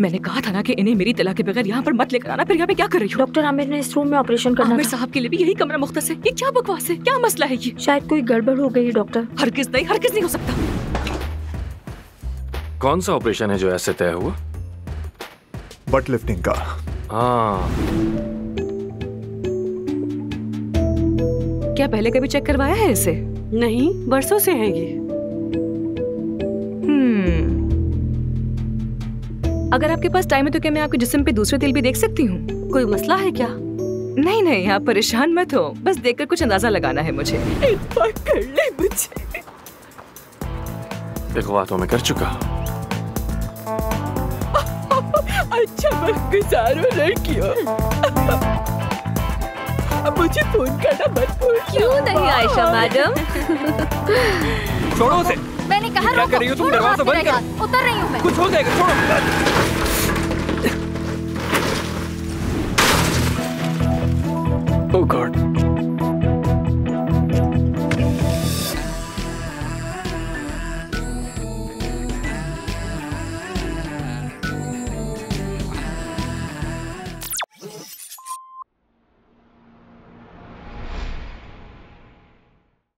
मैंने कहा था ना कि इन्हें मेरी तलाक के बगैर यहाँ पर मत लेकर आना। फिर यहाँ पे क्या कर रही हो? डॉक्टर आमिर ने इस रूम में ऑपरेशन करना आमिर था। साहब के लिए भी यही कमरा मुख्तस है। ये क्या बकवास है? क्या मसला है ये? शायद कोई गड़बड़ हो गई डॉक्टर। हरगिज़ नहीं हो सकता। कौन सा ऑपरेशन है जो ऐसे तय हुआ? बट लिफ्टिंग का। हाँ, क्या पहले कभी चेक करवाया है इसे? नहीं, बरसों से है ये। अगर आपके पास टाइम है तो क्या मैं आपके जिस्म पे दूसरे तिल भी देख सकती हूँ? कोई मसला है क्या? नहीं, आप परेशान मत हो, बस देखकर कुछ अंदाजा लगाना है मुझे। इत्तेफाक कर ले मुझे। इगवा तो मैं कर चुका। अच्छा वक्त गुजारो लड़कियों। अब मुझे फोन करना मत भूलना। क्यों नहीं आयशा मैडम? छोड़ो उसे। मैंने कहा क्या कर रही हो तुम? दरवाजा बंद करो। उतर रही हूँ मैं। कुछ हो जाएगा, छोड़ो। ओह गॉड।